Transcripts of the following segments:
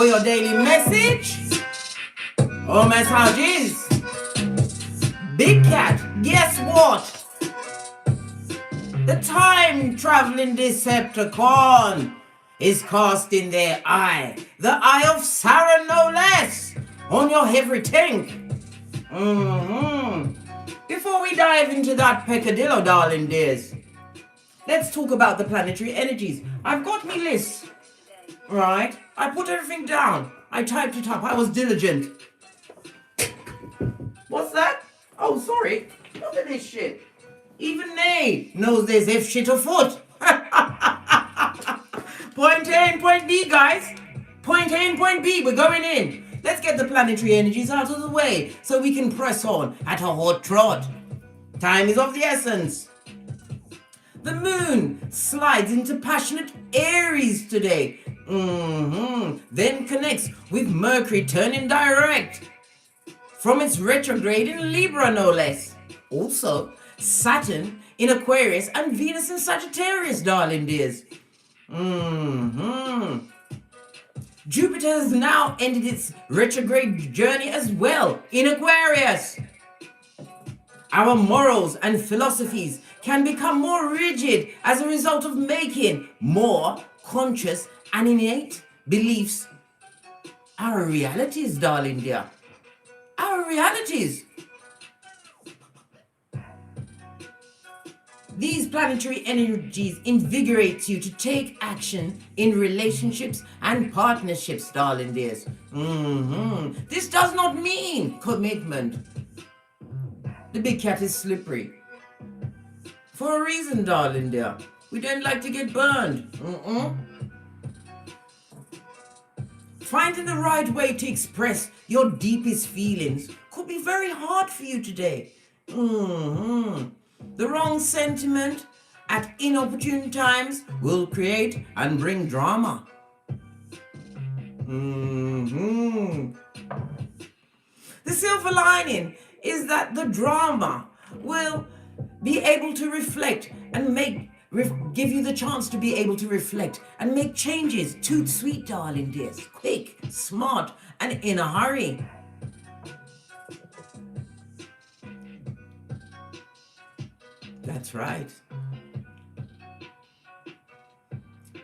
for your daily message or messages. Big Cat, guess what? The time-traveling Deceptorcon is casting their eye, the eye of Sarah no less, on your everything. Before we dive into that peccadillo, darling dears, let's talk about the planetary energies. I've got me list, right? I put everything down. I typed it up. I was diligent. What's that? Oh, sorry. Look at this shit. Even Nay knows there's F shit afoot. Point A and point B, guys. Point A and point B. We're going in. Let's get the planetary energies out of the way so we can press on at a hot trot. Time is of the essence. The moon slides into passionate Aries today. Then connects with Mercury turning direct from its retrograde in Libra, no less. Also, Saturn in Aquarius and Venus in Sagittarius, darling dears. Jupiter has now ended its retrograde journey as well in Aquarius. Our morals and philosophies can become more rigid as a result of making more conscious and innate beliefs our realities, darling dear. Our realities. These planetary energies invigorate you to take action in relationships and partnerships, darling dears. This does not mean commitment. The big cat is slippery. For a reason, darling dear. We don't like to get burned. Finding the right way to express your deepest feelings could be very hard for you today. The wrong sentiment at inopportune times will create and bring drama. The silver lining is that the drama will be able to reflect and give you the chance to be able to reflect and make changes. Toot sweet, darling dears. Quick, smart, and in a hurry. That's right.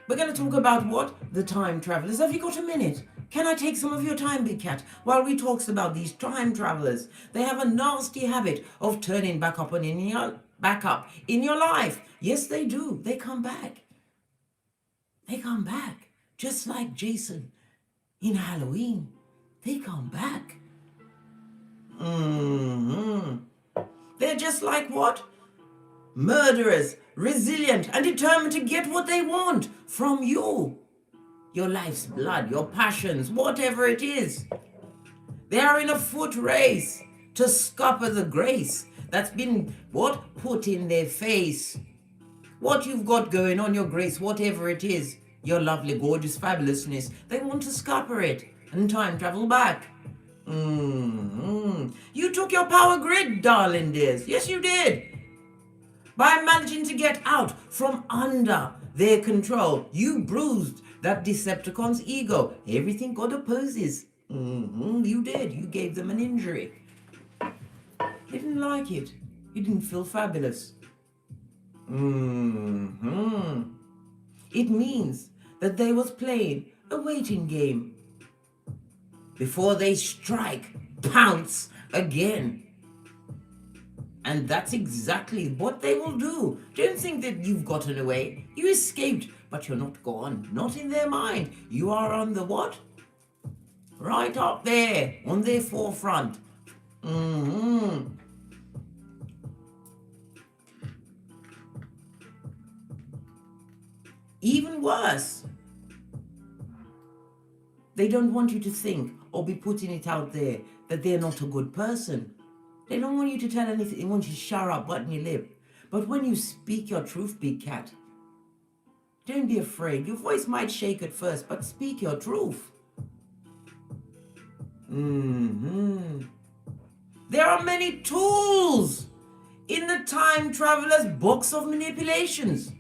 We're going to talk about what? The time travelers. Have you got a minute? Can I take some of your time, Big Cat, while we talks about these time travelers? They have a nasty habit of turning back up in your life. Yes, they do. They come back. They come back. Just like Jason in Halloween. They come back. They're just like what? Murderers, resilient and determined to get what they want from you. Your life's blood, your passions, whatever it is. They are in a foot race to scupper the grace that's been, put in their face. What you've got going on, your grace, whatever it is, your lovely, gorgeous fabulousness, they want to scupper it and time travel back. You took your power grid, darling dears. Yes, you did. By managing to get out from under their control, you bruised that Decepticon's ego. Everything God opposes. You did. You gave them an injury. They didn't like it. You didn't feel fabulous. It means that they was playing a waiting game before they strike, pounce again. And that's exactly what they will do. Don't think that you've gotten away. You escaped, but you're not gone. Not in their mind. You are on the what? Right up there, on their forefront. Even worse, they don't want you to think or be putting it out there that they're not a good person. They don't want you to tell anything. They want you to shut up, button your lip. But when you speak your truth, Big Cat, don't be afraid. Your voice might shake at first, but speak your truth. There are many tools in the time traveler's box of manipulations.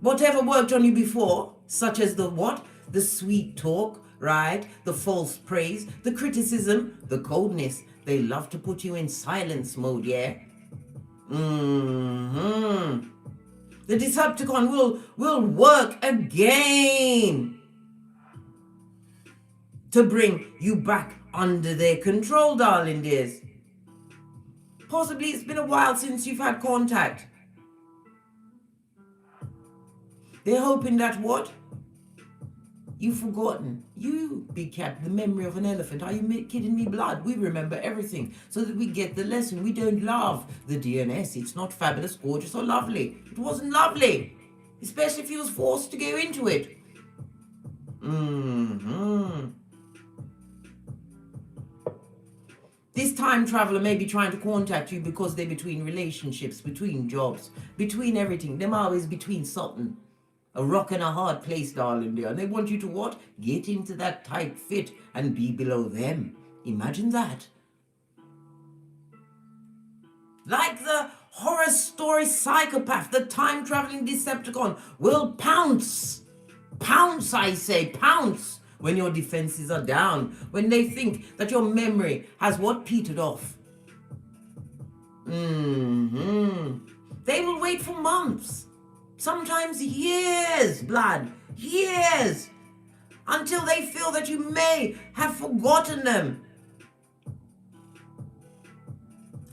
Whatever worked on you before such as the what? The sweet talk, right? The false praise, the criticism, the coldness. They love to put you in silence mode, yeah? The Decepticon will work again to bring you back under their control, darling dears. Possibly it's been a while since you've had contact. They're hoping that what? You've forgotten. You, Big Cat, the memory of an elephant. Are you kidding me, blood? We remember everything so that we get the lesson. We don't love the DNS. It's not fabulous, gorgeous, or lovely. It wasn't lovely. Especially if you was forced to go into it. This time traveler may be trying to contact you because they're between relationships, between jobs, between everything. Them always between something. A rock and a hard place, darling dear. And they want you to what? Get into that tight fit and be below them. Imagine that. Like the horror story psychopath, the time-traveling Decepticon will pounce. Pounce, I say, pounce. When your defenses are down. When they think that your memory has what? Petered off. They will wait for months. Sometimes years, blood, years, until they feel that you may have forgotten them.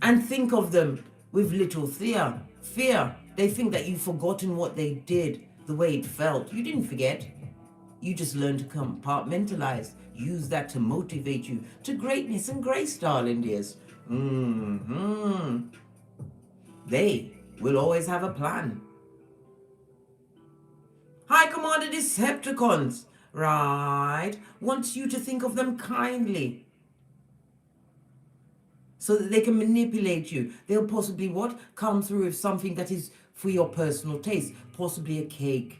And think of them with little fear. They think that you've forgotten what they did, the way it felt. You didn't forget. You just learned to compartmentalize. Use that to motivate you to greatness and grace, darling dears. They will always have a plan. High Commander Decepticons, right, wants you to think of them kindly so that they can manipulate you. They'll possibly what? Come through with something that is for your personal taste. Possibly a cake,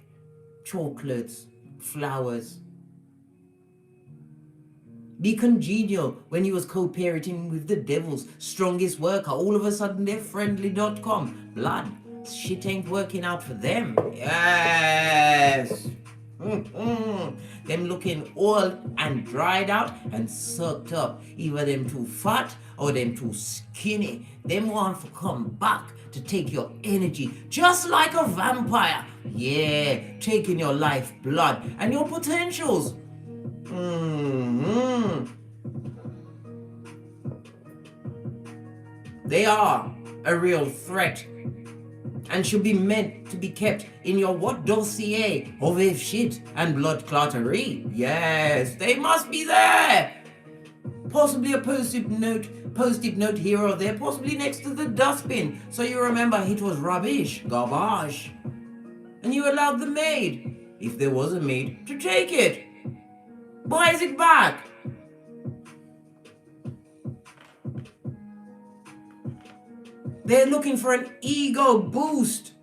chocolates, flowers. Be congenial when you was co-parenting with the devil's strongest worker. All of a sudden they're friendly.com. Blood. Shit ain't working out for them. Yes. Them looking old and dried out and sucked up. Either them too fat or them too skinny. Them want to come back to take your energy just like a vampire. Yeah, taking your life blood and your potentials. They are a real threat and should be meant to be kept in your what dossier of if shit and blood clottery. Yes, they must be there. Possibly a post-it note here or there, possibly next to the dustbin, so you remember it was rubbish, garbage. And you allowed the maid, if there was a maid, to take it. Buys it back. They're looking for an ego boost.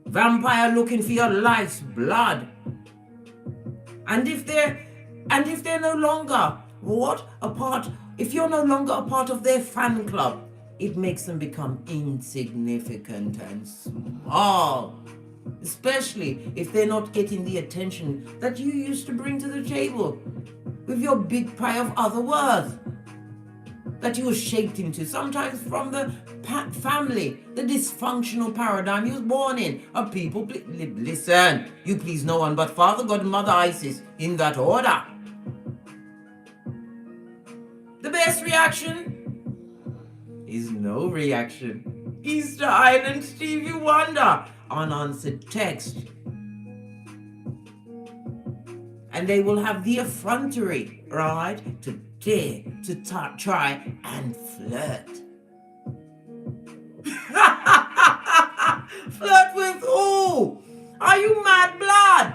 Vampire looking for your life's blood. And if they're no longer if you're no longer a part of their fan club, it makes them become insignificant and small. Especially if they're not getting the attention that you used to bring to the table with your big pie of other worth that you were shaped into, sometimes from the family, the dysfunctional paradigm you was born in. A people, listen, you please no one but Father God and Mother Isis, in that order. The best reaction is no reaction. Easter Island Stevie Wonder, unanswered text. And they will have the effrontery, right, to dare to try and flirt. Flirt with who? Are you mad, blood?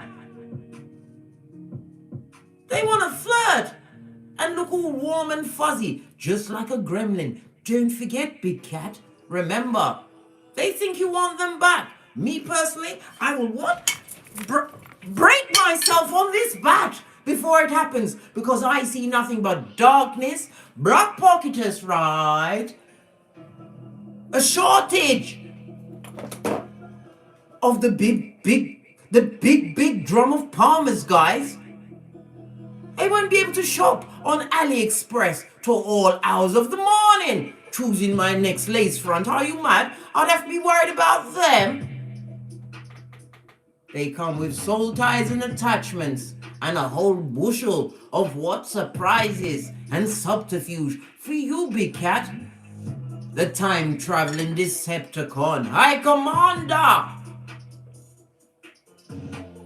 They want to flirt and look all warm and fuzzy, just like a gremlin. Don't forget, Big Cat. Remember, they think you want them back. Me personally, I will what? Break myself on this bat before it happens, because I see nothing but darkness, black pocketers, right? A shortage of the big big drum of palmers, guys. I won't be able to shop on AliExpress till all hours of the morning, choosing my next lace front. Are you mad? I'd have to be worried about them. They come with soul ties and attachments, and a whole bushel of what surprises and subterfuge for you, big cat. The time-traveling Deceptorcon High Commander!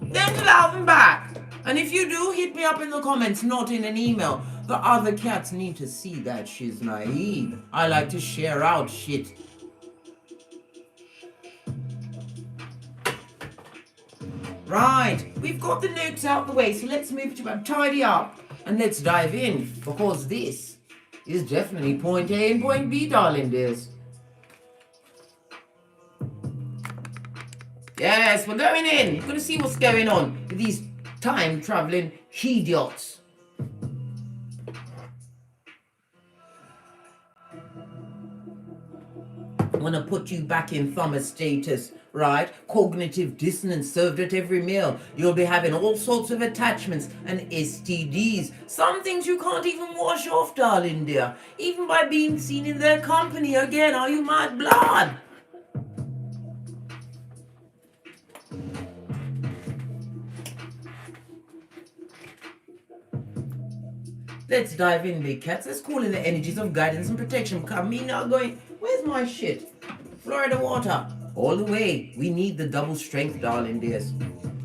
Then allow them back. And if you do, hit me up in the comments, not in an email. The other cats need to see that she's naive. I like to share out shit. Right, we've got the notes out the way, so let's move to tidy up and let's dive in, because this is definitely point A and point B, darling dears. Yes, we're going in. We're going to see what's going on with these time-traveling idiots. I want to put you back in thumber status, right? Cognitive dissonance served at every meal. You'll be having all sorts of attachments and STDs. Some things you can't even wash off, darling dear. Even by being seen in their company again. Are you mad blood? Let's dive in, big cats. Let's call in the energies of guidance and protection. Come, me now going, where's my shit? Florida water. All the way. We need the double strength, darling dears.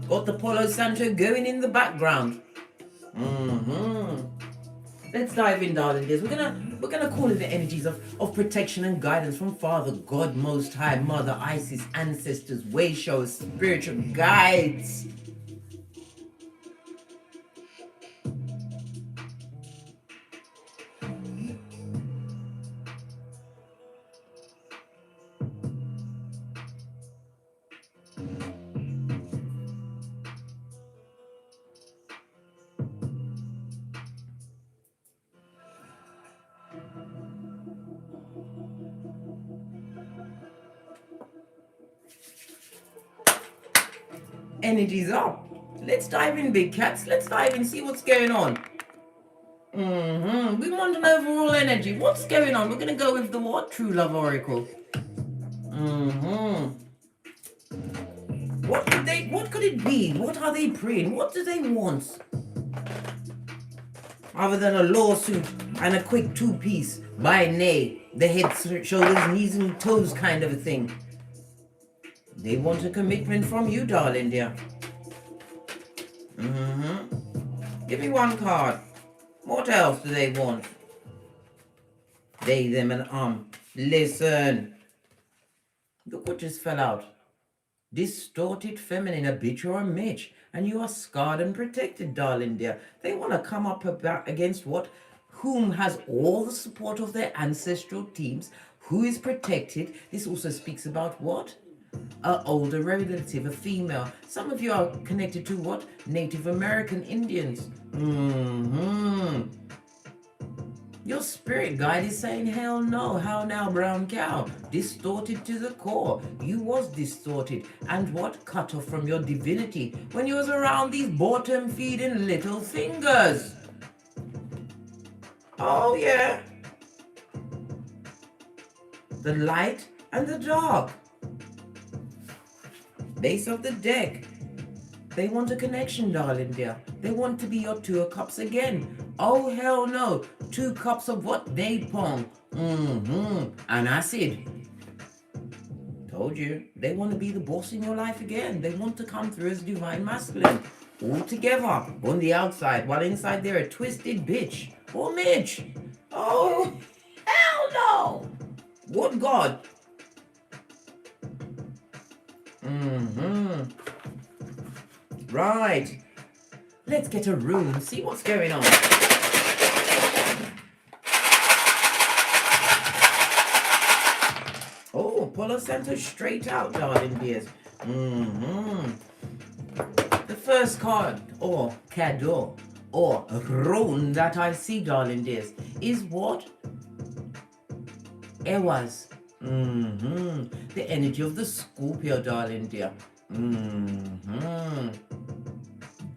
Got the Palo Santo going in the background. Let's dive in, darling dears. We're gonna call in the energies of protection and guidance from Father God Most High, Mother Isis, ancestors, way showers, spiritual guides. Energies up. Let's dive in, big cats. Let's dive in, see what's going on. We want an overall energy. What's going on? We're going to go with the what? True Love Oracle. What could it be? What are they praying? What do they want? Other than a lawsuit and a quick two-piece by nay, the head, shoulders, knees and toes kind of a thing. They want a commitment from you, darling dear. Give me one card. What else do they want? They, them, and listen. Look what just fell out. Distorted feminine, a bitch or a mitch. And you are scarred and protected, darling dear. They want to come up against what? Whom has all the support of their ancestral teams. Who is protected. This also speaks about what? An older relative, a female. Some of you are connected to what? Native American Indians. Your spirit guide is saying, hell no, how now, brown cow? Distorted to the core. You was distorted. And what? Cut off from your divinity when you was around these bottom feeding little fingers. Oh yeah. The light and the dark. Base of the deck. They want a connection, darling dear. They want to be your two of cups again. Oh hell no. 2 cups of what? Napalm. And acid. Told you. They want to be the boss in your life again. They want to come through as divine masculine. All together on the outside, while inside they're a twisted bitch. Or Mitch. Oh hell no. What God? Right. Let's get a room and see what's going on. Oh, Palo Santo straight out, darling dears. The first card, or cadeau, or rune that I see, darling dears, is what? Ewas. The energy of the Scorpio, darling dear.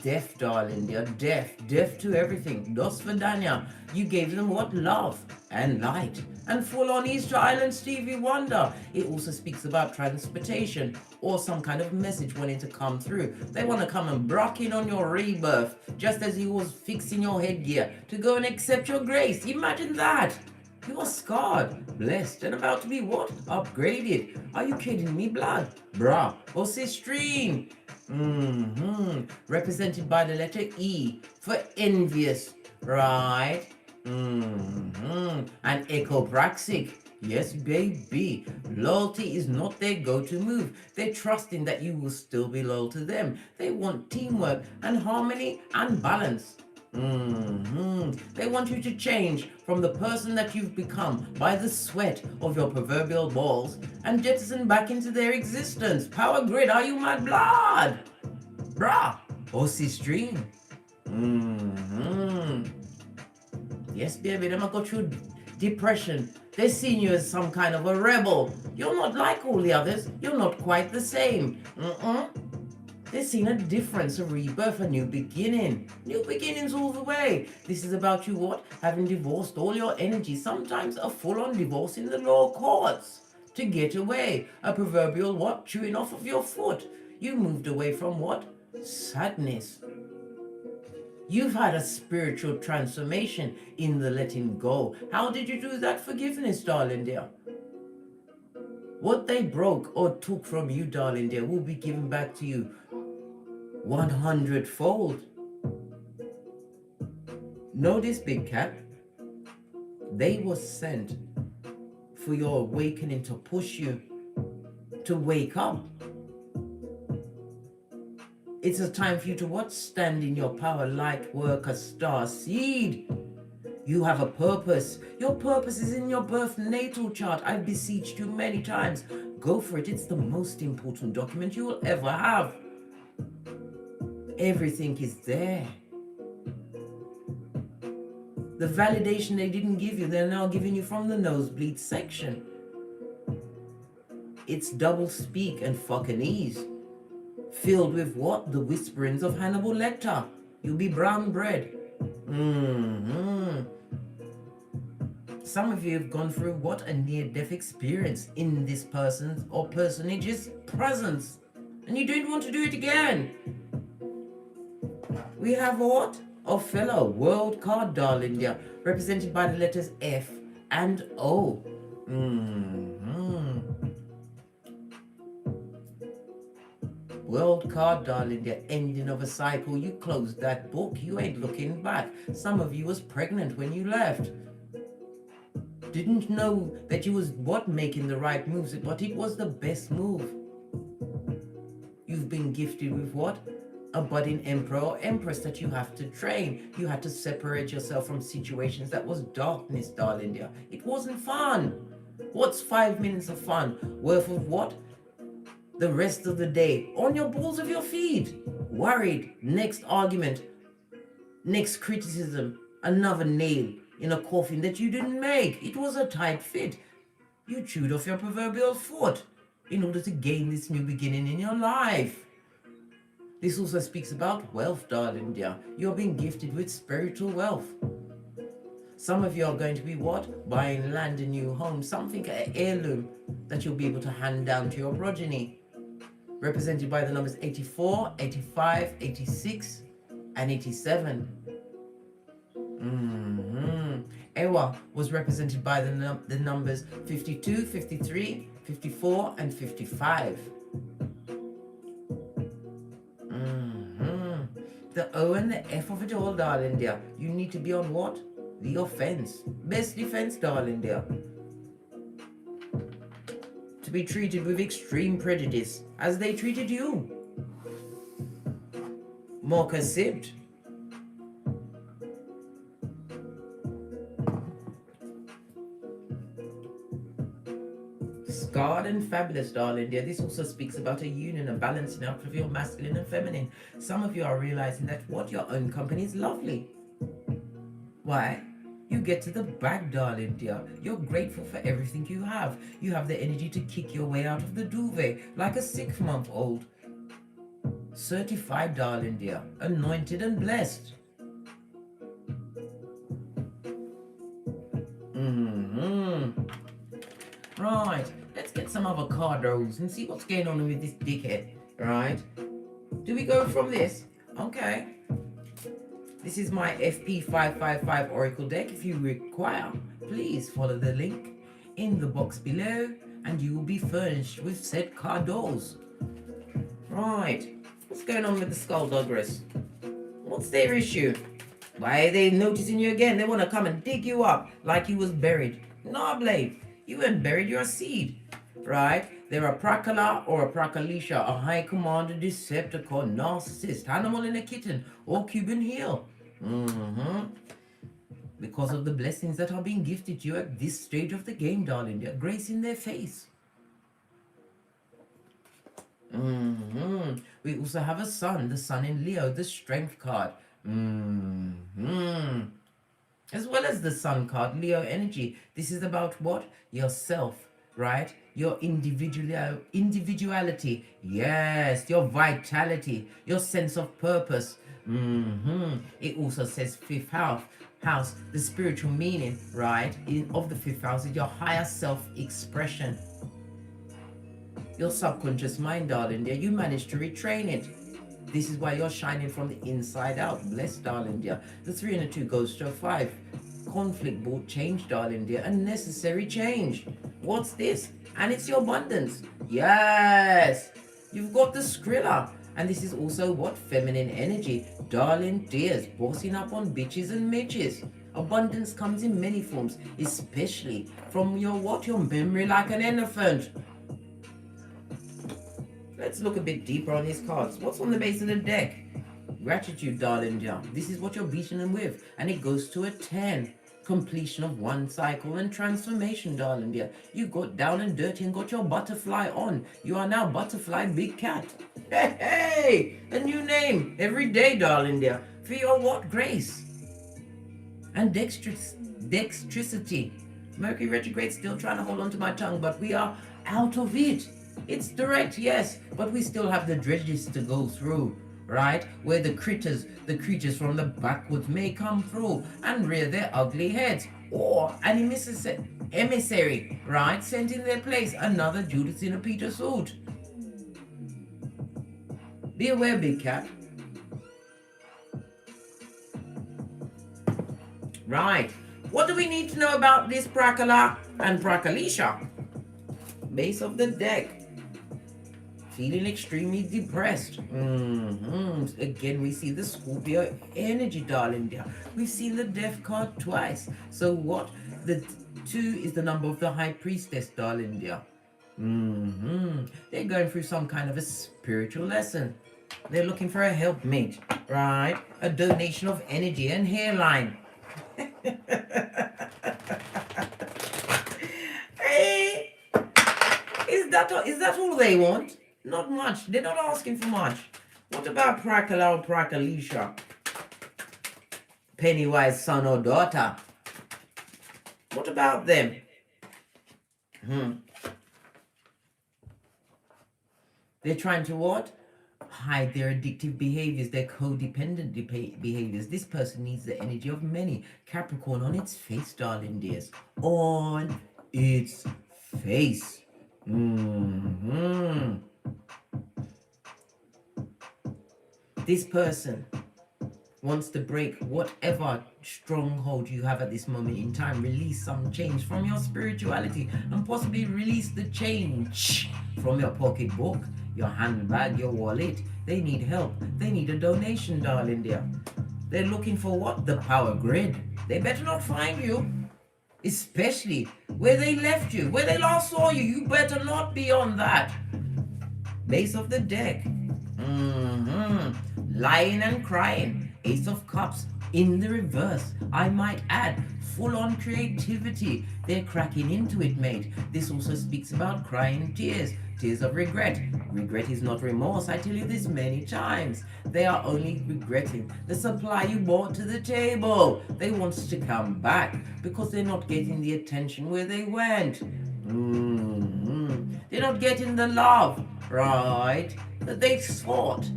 deaf, darling. They're deaf to everything. Dos Vidania, you gave them what? Love and light. And full on Easter Island Stevie Wonder. It also speaks about transportation or some kind of message wanting to come through. They want to come and brock in on your rebirth, just as he was fixing your headgear to go and accept your grace. Imagine that. You are scarred, blessed, and about to be what? Upgraded. Are you kidding me, blood? Bruh. Or sistrine. Represented by the letter E for envious, right? And echopraxic. Yes, baby. Loyalty is not their go-to move. They're trusting that you will still be loyal to them. They want teamwork and harmony and balance. They want you to change from the person that you've become by the sweat of your proverbial balls and jettison back into their existence. Power grid, are you my blood? Bruh, OC stream. Yes, baby, them go through depression. They see you as some kind of a rebel. You're not like all the others. You're not quite the same. They're seeing a difference, a rebirth, a new beginning. New beginnings all the way. This is about you what? Having divorced all your energy. Sometimes a full-on divorce in the law courts. To get away. A proverbial what? Chewing off of your foot. You moved away from what? Sadness. You've had a spiritual transformation in the letting go. How did you do that forgiveness, darling dear? What they broke or took from you, darling dear, will be given back to you 100-fold. Know this, big cat. They were sent for your awakening to push you to wake up. It's a time for you to what? Stand in your power, light, work, a star seed. You have a purpose. Your purpose is in your birth natal chart. I've beseeched you many times. Go for it. It's the most important document you will ever have. Everything is there. The validation they didn't give you, they're now giving you from the nosebleed section. It's double speak and fucking ease. Filled with what? The whisperings of Hannibal Lecter. You'll be brown bread. Some of you have gone through what? A near-death experience in this person's or personage's presence. And you don't want to do it again. We have what? Othello, world card, darling dear, represented by the letters F and O. World card, darling, the ending of a cycle. You closed that book. You ain't looking back. Some of you was pregnant when you left. Didn't know that you was what? Making the right moves, but it was the best move. You've been gifted with what? A budding emperor or empress that you have to train. You had to separate yourself from situations that was darkness, darling dear. It wasn't fun. What's 5 minutes of fun worth of what? The rest of the day on your balls of your feet, worried, next argument, next criticism, another nail in a coffin that you didn't make. It was a tight fit. You chewed off your proverbial foot in order to gain this new beginning in your life. This also speaks about wealth, darling dear. You're being gifted with spiritual wealth. Some of you are going to be what? Buying land, a new home, something, an heirloom that you'll be able to hand down to your progeny. Represented by the numbers 84, 85, 86, and 87. Ewa was represented by the numbers 52, 53, 54, and 55. The O and the F of it all, darling dear. You need to be on what? The offense. Best defense, darling dear. To be treated with extreme prejudice, as they treated you. More conceived. Scarred and fabulous, darling dear. This also speaks about a union, a balancing out of your masculine and feminine. Some of you are realizing that what? Your own company is lovely. Why? You get to the bag, darling dear. You're grateful for everything you have. You have the energy to kick your way out of the duvet like a 6-month-old. certified, darling dear, anointed and blessed. Right, let's get some avocados and see what's going on with this dickhead. Right, do we go from this? Okay. This is my FP555 Oracle deck. If you require, please follow the link in the box below and you will be furnished with said cardos. Right, what's going on with the Skullduggeress? What's their issue? Why are they noticing you again? They want to come and dig you up like you was buried. No, Blade, you weren't buried, you're a seed. Right? They're a Prakala or a Prakalisha, a high commander, Deceptorcon, narcissist, animal in a kitten, or Cuban heel. Because of the blessings that are being gifted to you at this stage of the game, darling. They're grace in their face. We also have a sun, the sun in Leo, the strength card. As well as the sun card, Leo energy. This is about what? Yourself, right? Your individuality. Yes, your vitality, your sense of purpose. It also says fifth house, the spiritual meaning, right? Of the fifth house is your higher self expression. Your subconscious mind, darling dear, you managed to retrain it. This is why you're shining from the inside out. Bless, darling dear. The 3 and the 2 goes to a 5. Conflict brought change, darling dear. A necessary change. What's this? And it's your abundance. Yes. You've got the Skrilla. And this is also what? Feminine energy. Darling dears, bossing up on bitches and midges. Abundance comes in many forms, especially from your what? Your memory like an elephant. Let's look a bit deeper on these cards. What's on the base of the deck? Gratitude, darling dear. This is what you're beating them with. And it goes to a 10. Completion of one cycle and transformation, darling dear. You got down and dirty and got your butterfly on. You are now Butterfly Big Cat. Hey, hey! A new name every day, darling dear. For your what? Grace. And dexterity. Mercury retrograde, still trying to hold on to my tongue, but we are out of it. It's direct, yes, but we still have the dredges to go through, right? Where the creatures from the backwoods may come through and rear their ugly heads. Or an emissary, right? Sent in their place, another Judas in a Peter suit. Be aware, Big Cat. Right. What do we need to know about this Prakala and Prakalisha? Base of the deck. Feeling extremely depressed. Again, we see the Scorpio energy, darling dear. We've seen the death card twice. So what? The 2 is the number of the high priestess, darling dear. They're going through some kind of a spiritual lesson. They're looking for a helpmate, right? A donation of energy and hairline. Hey, is that all they want? Not much. They're not asking for much. What about Prakala or Prakalisha? Pennywise son or daughter? What about them? They're trying to what? Hide their addictive behaviors, their codependent behaviors. This person needs the energy of many. Capricorn on its face, darling dears. On its face. This person wants to break whatever stronghold you have at this moment in time. Release some change from your spirituality and possibly release the change from your pocketbook, your handbag, your wallet. They need help. They need a donation, darling dear. They're looking for what? The power grid. They better not find you. Especially where they left you, where they last saw you. You better not be on that. Base of the deck. Lying and crying. Ace of Cups in the reverse. I might add, full on creativity. They're cracking into it, mate. This also speaks about crying tears. Tears of regret. Regret is not remorse. I tell you this many times. They are only regretting the supply you brought to the table. They want to come back because they're not getting the attention where they went. They're not getting the love, right? that they sought.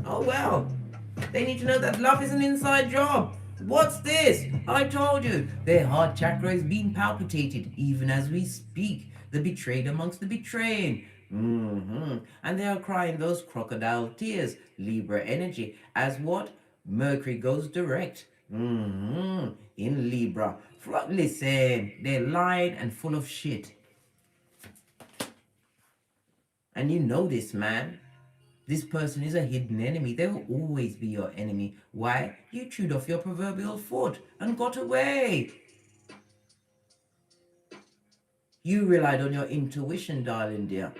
Oh well, they need to know that love is an inside job. What's this? I told you, their heart chakra is being palpitated even as we speak. The betrayed amongst the betraying. And they are crying those crocodile tears, Libra energy, as what? Mercury goes direct. In Libra. Listen, they're lying and full of shit. And you know this, man. This person is a hidden enemy. They will always be your enemy. Why? You chewed off your proverbial foot and got away. You relied on your intuition, darling dear.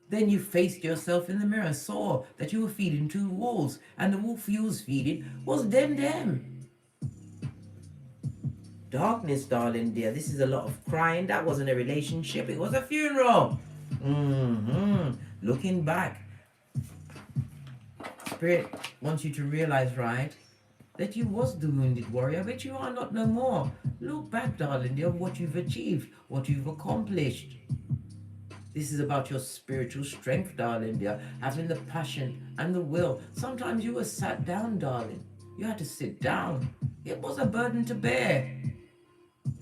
Then you faced yourself in the mirror, saw that you were feeding two wolves, and the wolf you was feeding was them. Darkness, darling dear. This is a lot of crying. That wasn't a relationship. It was a funeral. Looking back, Spirit wants you to realize, right, that you was the wounded warrior, but you are not no more. Look back, darling dear, what you've achieved, what you've accomplished. This is about your spiritual strength, darling dear, having the passion and the will. Sometimes you were sat down, darling. You had to sit down. It was a burden to bear.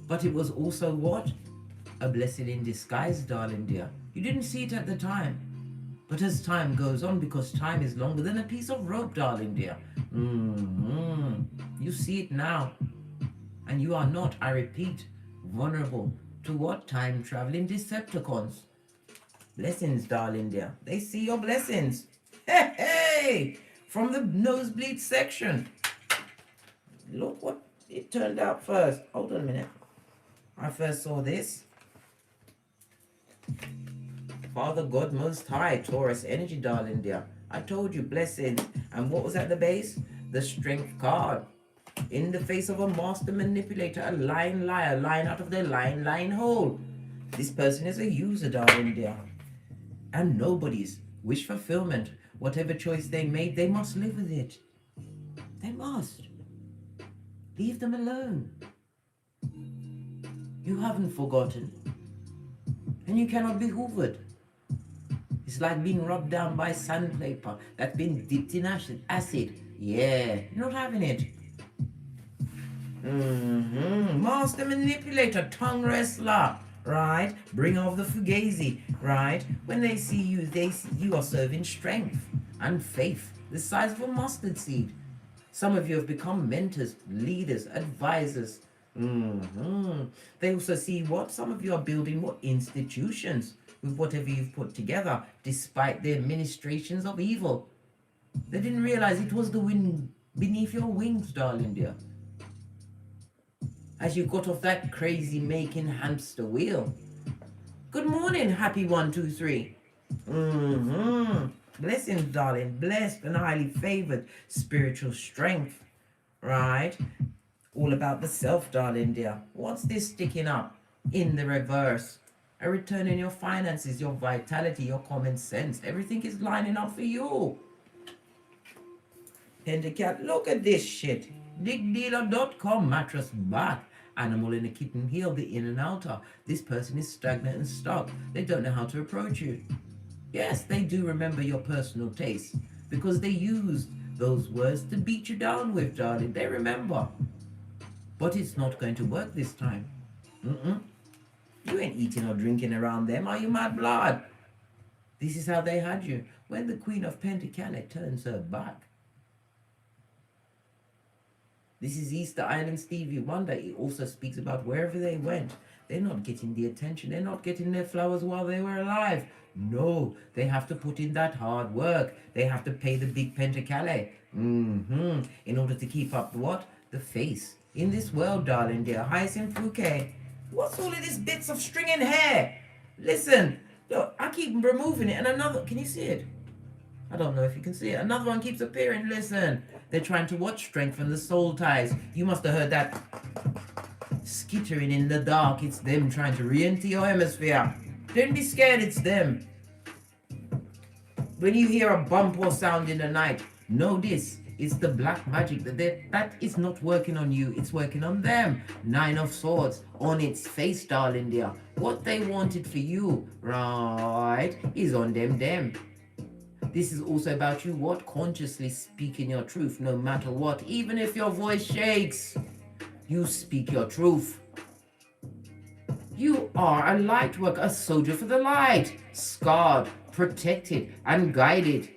But it was also what? A blessing in disguise, darling dear. You didn't see it at the time. But as time goes on, because time is longer than a piece of rope, darling dear. You see it now. And you are not, I repeat, vulnerable to what? Time traveling Deceptorcons. Blessings, darling dear. They see your blessings. Hey! From the nosebleed section. Look what it turned out first. Hold on a minute. I first saw this. Father God Most High, Taurus energy, darling dear. I told you, blessings. And what was at the base? The strength card. In the face of a master manipulator, a lying liar, lying out of their lying hole. This person is a user, darling dear. And nobody's wish fulfillment. Whatever choice they made, they must live with it. They must. Leave them alone. You haven't forgotten. And you cannot be hoovered. It's like being rubbed down by sandpaper that's been dipped in acid. Yeah, you're not having it. Master manipulator, tongue wrestler, right? Bring off the fugazi, right? When they see you, you are serving strength and faith, the size of a mustard seed. Some of you have become mentors, leaders, advisors. They also see what? Some of you are building what? Institutions with whatever you've put together, despite their ministrations of evil. They didn't realize it was the wind beneath your wings, darling dear. As you got off that crazy making hamster wheel. Good morning, happy 123. Blessings, darling. Blessed and highly favored. Spiritual strength. Right? All about the self, darling dear. What's this sticking up? In the reverse. A return in your finances, your vitality, your common sense. Everything is lining up for you. Pentacat, look at this shit. Digdealer.com, mattress back. Animal in a kitten heel, the in and outer. This person is stagnant and stuck. They don't know how to approach you. Yes, they do remember your personal taste because they used those words to beat you down with, darling. They remember. But it's not going to work this time. You ain't eating or drinking around them, are you, mad blood? This is how they had you. When the Queen of Pentacles turns her back. This is Easter Island Stevie Wonder. It also speaks about wherever they went. They're not getting the attention. They're not getting their flowers while they were alive. No, they have to put in that hard work. They have to pay the big Pentacles. In order to keep up what? The face. In this world, darling dear. Hyacinth bouquet. What's all of these bits of string and hair? Listen, look, I keep removing it and another, can you see it? I don't know if you can see it. Another one keeps appearing. Listen, they're trying to what? Strengthen the soul ties. You must have heard that skittering in the dark. It's them trying to re-enter your hemisphere. Don't be scared, it's them. When you hear a bump or sound in the night, know this. It's the black magic that is not working on you. It's working on them. 9 of Swords on its face, darling dear. What they wanted for you, right, is on them. This is also about you what? Consciously speaking your truth no matter what. Even if your voice shakes, you speak your truth. You are a light worker, a soldier for the light, scarred, protected, and guided.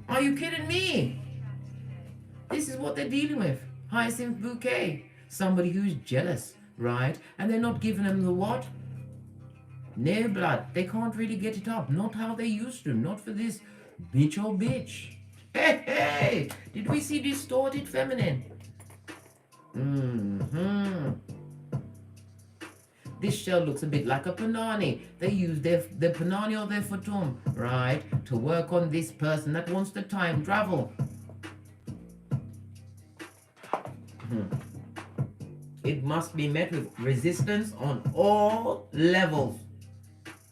Are you kidding me? This is what they're dealing with. Hyacinth bouquet. Somebody who's jealous, right? And they're not giving them the what? No blood. They can't really get it up. Not how they used to. Not for this bitch or bitch. Hey, hey! Did we see distorted feminine? This shell looks a bit like a panani. They use their panani or their fatum, right, to work on this person that wants to time travel. It must be met with resistance on all levels.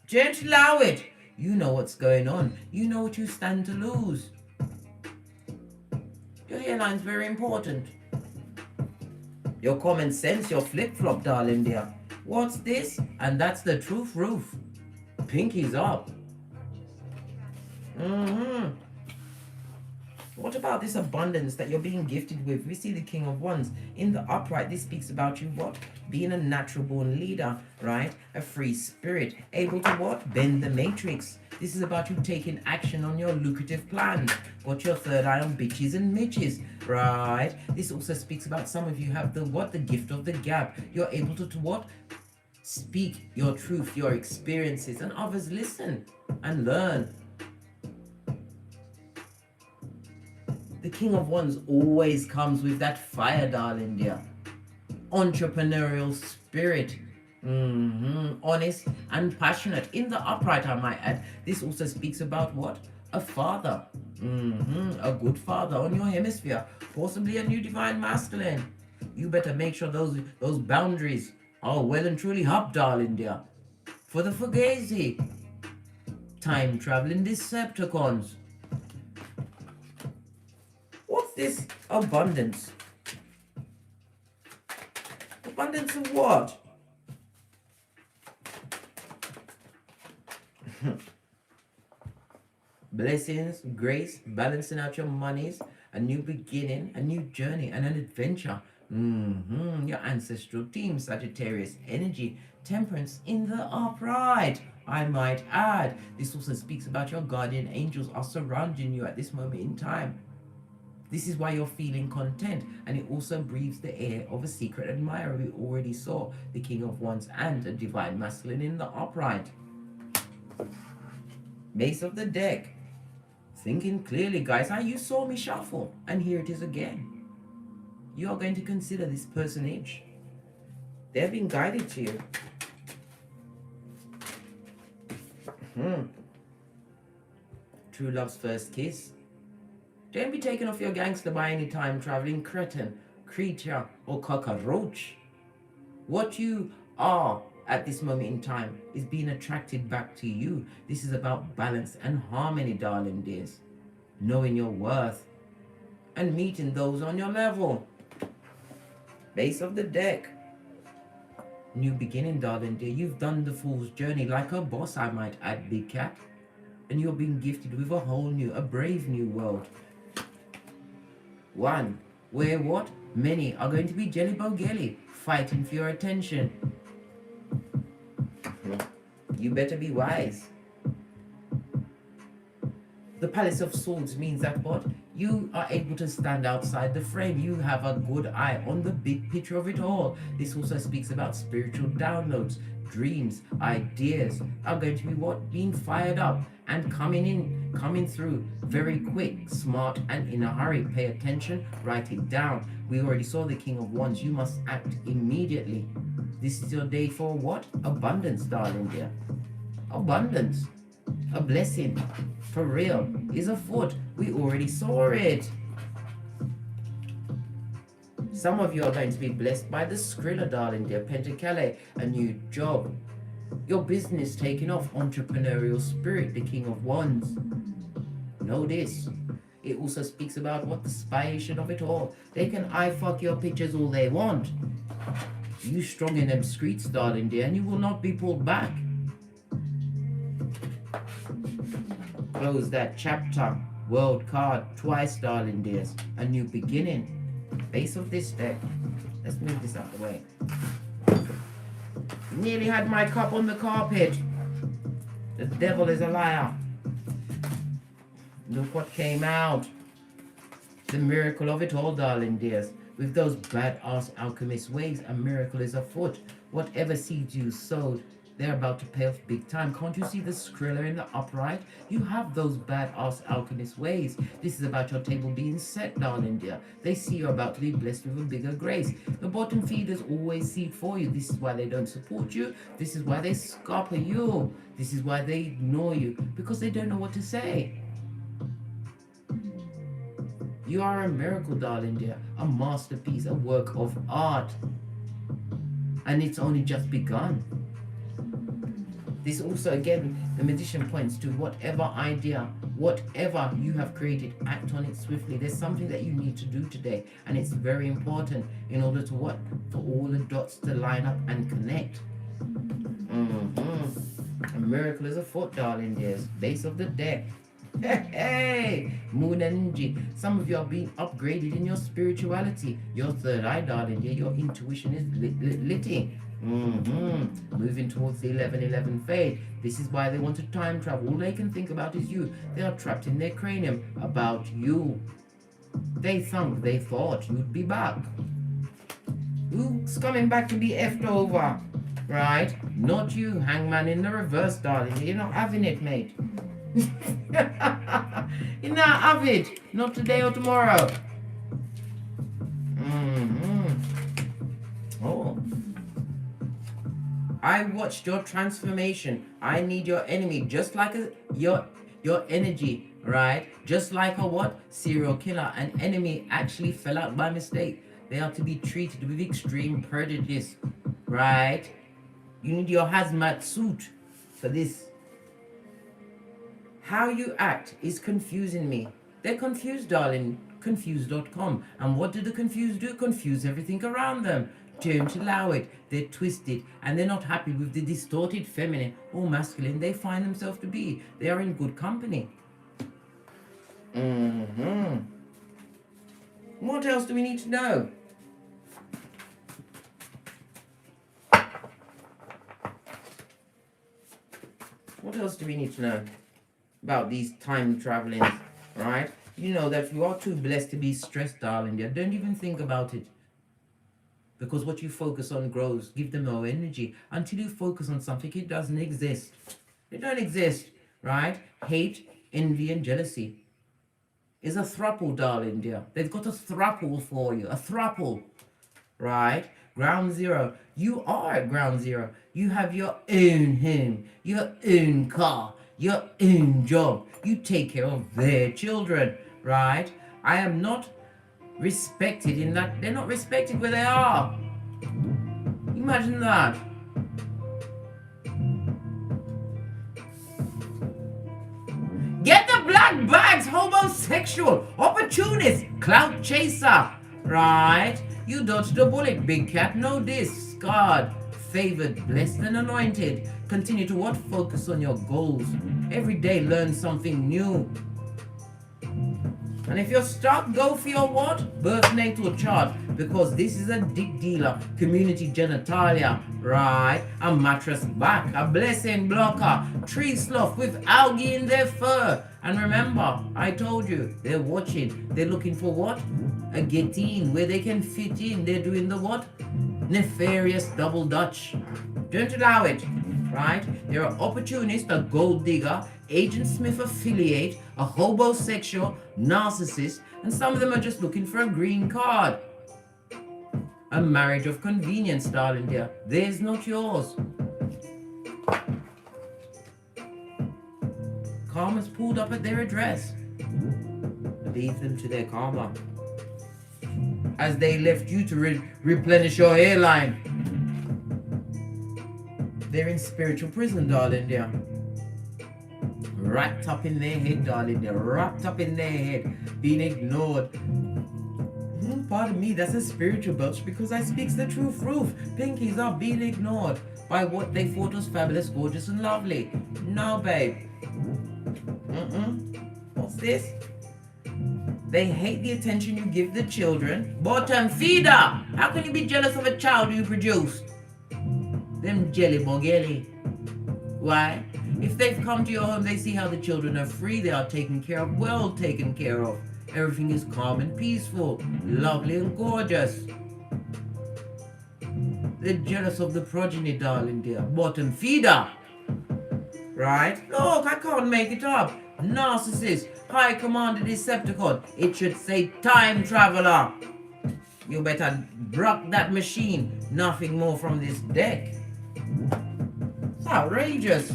Don't allow it. You know what's going on. You know what you stand to lose. Your hairline's very important. Your common sense, your flip-flop, darling dear. What's this? And that's the truth roof. Pinky's up. What about this abundance that you're being gifted with? We see the King of Wands. In the upright, this speaks about you what? Being a natural born leader, right? A free spirit. Able to what? Bend the matrix. This is about you taking action on your lucrative plans. Got your third eye on bitches and mitches, right? This also speaks about some of you have the what? The gift of the gab. You're able to what? Speak your truth, your experiences, and others listen and learn. The King of Wands always comes with that fire, darling dear. Entrepreneurial spirit. Honest and passionate. In the upright, I might add. This also speaks about what? A father. A good father on your hemisphere. Possibly a new divine masculine. You better make sure those boundaries are well and truly up, darling dear. For the Fugazi. Time traveling Deceptorcons. What's this abundance? Abundance of what? Blessings, grace, balancing out your monies, a new beginning, a new journey, and an adventure. Your ancestral team, Sagittarius energy, temperance in the upright. I might add, this also speaks about your guardian angels are surrounding you at this moment in time. This is why you're feeling content, and it also breathes the air of a secret admirer. We already saw the King of Wands and a divine masculine in the upright. Base of the deck. Thinking clearly, guys. How you saw me shuffle, and here it is again. You are going to consider this personage. They're being guided to you. True love's first kiss. Don't be taken off your gangster by any time traveling cretin, creature, or cockroach. What you are at this moment in time is being attracted back to you. This is about balance and harmony, darling dears. Knowing your worth and meeting those on your level. Base of the deck. New beginning, darling dear. You've done the fool's journey like a boss, I might add, big cat. And you're being gifted with a whole new, a brave new world. One, where what? Many are going to be jelly bogelly, fighting for your attention. You better be wise. The Palace of Swords means that what? You are able to stand outside the frame. You have a good eye on the big picture of it all. This also speaks about spiritual downloads, dreams, ideas are going to be what? Being fired up and coming through very quick, smart, and in a hurry. Pay attention, write it down. We already saw the King of Wands. You must act immediately. This is your day for what? Abundance, darling dear. Abundance. A blessing, for real, is afoot. We already saw it. Some of you are going to be blessed by the Skrilla, darling dear. Pentacale, a new job. Your business taking off. Entrepreneurial spirit, the King of Wands. Know this. It also speaks about what the spiation of it all. They can eye-fuck your pictures all they want. You strong in them streets, darling dear, and you will not be pulled back. close that chapter. World card twice, darling dears. A new beginning. Base of this deck. Let's move this out of the way. Nearly had my cup on the carpet. The devil is a liar. Look what came out. The miracle of it all, darling dears. With those badass alchemist ways, a miracle is afoot. Whatever seeds you sowed, they're about to pay off big time. Can't you see the skriller in the upright? You have those badass alchemist ways. This is about your table being set, darling dear. They see you're about to be blessed with a bigger grace. The bottom feeders always seed for you. This is why they don't support you. This is why they scupper you. This is why they ignore you. Because they don't know what to say. You are a miracle, darling dear. A masterpiece, a work of art. And it's only just begun. This also, again, the magician points to whatever idea, whatever you have created, act on it swiftly. There's something that you need to do today, and it's very important in order to what? For all the dots to line up and connect. A miracle is afoot, darling dears. Base of the deck. Hey, moon energy. Some of you are being upgraded in your spirituality. Your third eye, darling dear. Your intuition is litting. Moving towards the 11-11 fade. This is why they want to time travel. All they can think about is you. They are trapped in their cranium about you. They thought you'd be back. Who's coming back to be effed over? Right? Not you, hangman in the reverse, darling. You're not having it, mate. You're not having it. Not today or tomorrow. Oh. I watched your transformation. I need your enemy, just like your energy, right? Just like a what? Serial killer. An enemy actually fell out by mistake. They are to be treated with extreme prejudice, right? You need your hazmat suit for this. How you act is confusing me. They're confused, darling. Confused.com. And what do the confused do? Confuse everything around them. Don't allow it. They're twisted and they're not happy with the distorted feminine or masculine they find themselves to be. They are in good company. What else do we need to know? What else do we need to know about these time traveling, right? You know that if you are too blessed to be stressed, darling, don't even think about it. Because what you focus on grows. Give them no energy. Until you focus on something, it doesn't exist. It don't exist, right? Hate, envy, and jealousy is a throuple, darling dear. They've got a throuple for you. A throuple, right? Ground zero. You are at ground zero. You have your own home, your own car, your own job. You take care of their children, right? I am not respected in that. They're not respected where they are. Imagine that. Get the black bags, homosexual, opportunist, clout chaser, right? You dodged the bullet, big cat. Know this. God, favored, blessed, and anointed. Continue to what? Focus on your goals. Every day, learn something new. And if you're stuck, go for your what? Birth natal chart. Because this is a dick dealer. Community genitalia. Right? A mattress back. A blessing blocker. Tree sloth with algae in their fur. And remember, I told you, they're watching. They're looking for what? A get in. Where they can fit in. They're doing the what? Nefarious double dutch. Don't allow it. Right? They're an opportunist, a gold digger, Agent Smith affiliate, a hobosexual, narcissist, and some of them are just looking for a green card. A marriage of convenience, darling dear. Theirs, not yours. Karma's pulled up at their address. Leave them to their karma. As they left you to replenish your hairline. They're in spiritual prison, darling dear. Wrapped up in their head, darling dear. Wrapped up in their head. Being ignored. Pardon me, that's a spiritual belch because I speaks the truth. Pinkies are being ignored by what they thought was fabulous, gorgeous, and lovely. No, babe. What's this? They hate the attention you give the children. Bottom feeder! How can you be jealous of a child you produced? Them jelly bogelly. Why? If they've come to your home, they see how the children are free, they are taken care of, well taken care of. Everything is calm and peaceful, lovely and gorgeous. They're jealous of the progeny, darling dear. Bottom feeder. Right? Look, I can't make it up. Narcissist, High Commander Decepticon. It should say time traveler. You better rock that machine. Nothing more from this deck. It's outrageous.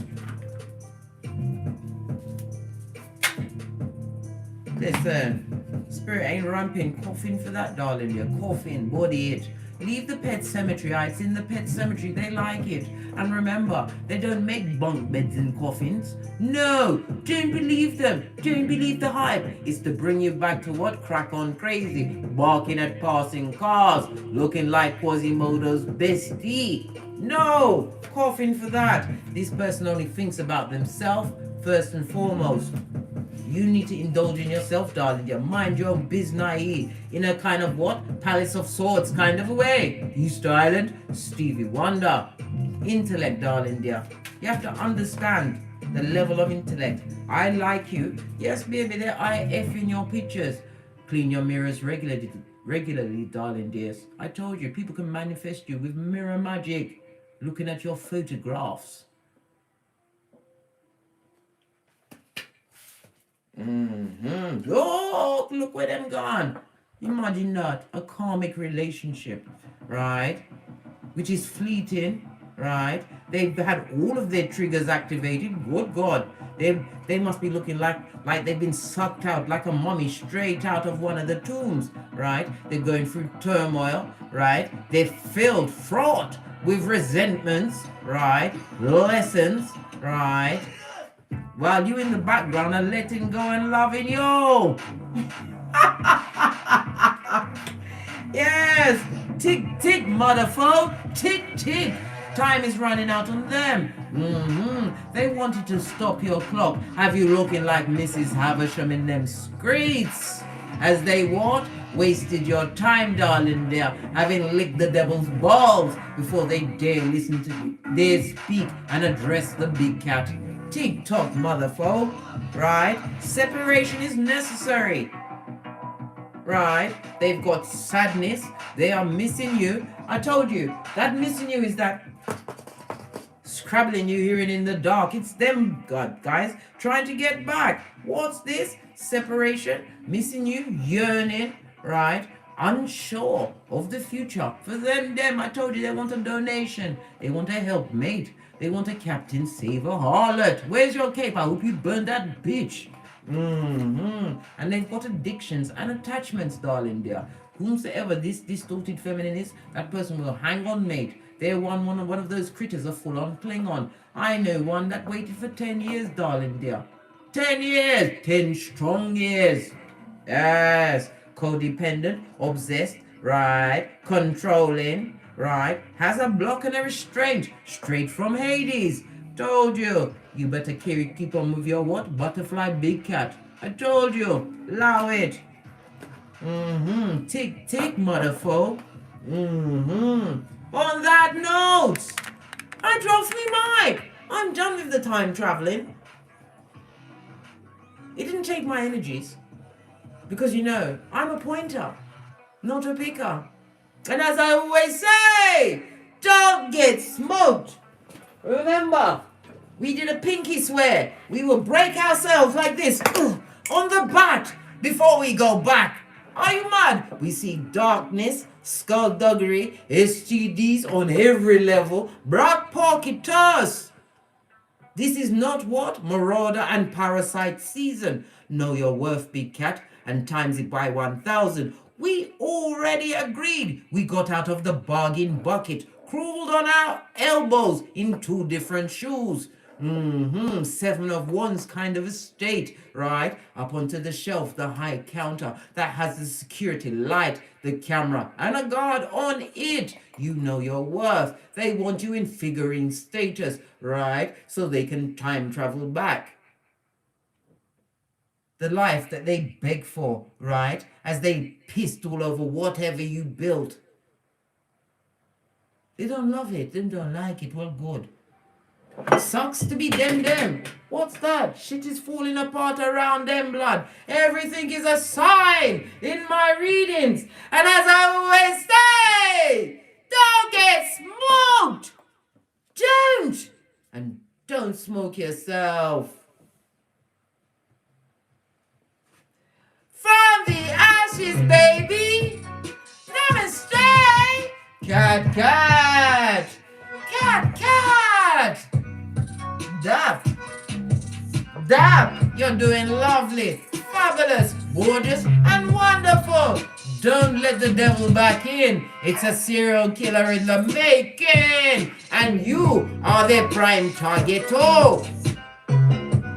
Listen, spirit ain't ramping. Coffin for that, darling dear. Coffin, body it. Leave the pet cemetery. It's in the pet cemetery. They like it. And remember, they don't make bunk beds in coffins. No, don't believe them. Don't believe the hype. It's to bring you back to what? Crack on crazy. Barking at passing cars. Looking like Quasimodo's bestie. No, coffin for that. This person only thinks about themselves first and foremost. You need to indulge in yourself, darling. You mind your own business in a kind of what? Palace of Swords kind of a way. Easter Island, Stevie Wonder. Intellect, darling dear. You have to understand the level of intellect. I like you. Yes, baby, there IF in your pictures. Clean your mirrors regularly, darling dears. I told you, people can manifest you with mirror magic. Looking at your photographs. Look where them gone. Imagine that, a karmic relationship, right? Which is fleeting, right? They've had all of their triggers activated. Good God, they must be looking like they've been sucked out like a mummy straight out of one of the tombs, right? They're going through turmoil, right? They're filled, fraught with resentments, right? Lessons, right? While you in the background are letting go and loving you. Yes, tick tick motherfucker, tick tick. Time is running out on them. They wanted to stop your clock. Have you looking like Mrs. Havisham in them streets? As they what? Wasted your time, darling dear, having licked the devil's balls before they dare listen to dare speak and address the big cat. Tick-tock, motherfucker, right? Separation is necessary, right? They've got sadness. They are missing you. I told you, that missing you is that scrabbling you hearing in the dark. It's them, God, guys, trying to get back. What's this? Separation, missing you, yearning, right? Unsure of the future. For them, I told you, they want a donation. They want a helpmate. They want a captain, save a harlot. Where's your cape? I hope you burned that bitch. And they've got addictions and attachments, darling dear. Whomsoever this distorted feminine is, that person will hang on, mate. They're one of those critters, a full-on Klingon. I know one that waited for 10 years, darling dear. 10 years! 10 strong years. Yes. Codependent, obsessed, right? Controlling, right? Has a block and a restraint straight from Hades. Told you. You better keep on with your what? Butterfly big cat. I told you. Allow it. Tick tick, motherfucker. On that note, I dropped me mic. I'm done with the time traveling. It didn't take my energies. Because you know, I'm a pointer, not a picker. And as I always say, don't get smoked. Remember, we did a pinky swear. We will break ourselves like this on the back before we go back. Are you mad? We see darkness, skullduggery, STDs on every level. Black pocketers. This is not what? Marauder and parasite season. Know your worth, big cat, and times it by 1,000. We already agreed. We got out of the bargain bucket, crawled on our elbows in 2 different shoes. 7 of Wands kind of a state, right? Up onto the shelf, the high counter that has the security light, the camera, and a guard on it. You know your worth. They want you in figurine status, right? So they can time travel back. the life that they beg for, right? As they pissed all over whatever you built. They don't love it, they don't like it. Well, good. It sucks to be them. What's that? Shit is falling apart around them, blood. Everything is a sign in my readings. And as I always say, don't get smoked. Don't. And don't smoke yourself. From the ashes, baby. Namaste. Cat. Dab, you're doing lovely, fabulous, gorgeous, and wonderful. Don't let the devil back in. It's a serial killer in the making, and you are their prime target too.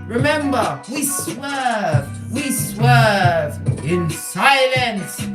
Remember, we swerve in silence.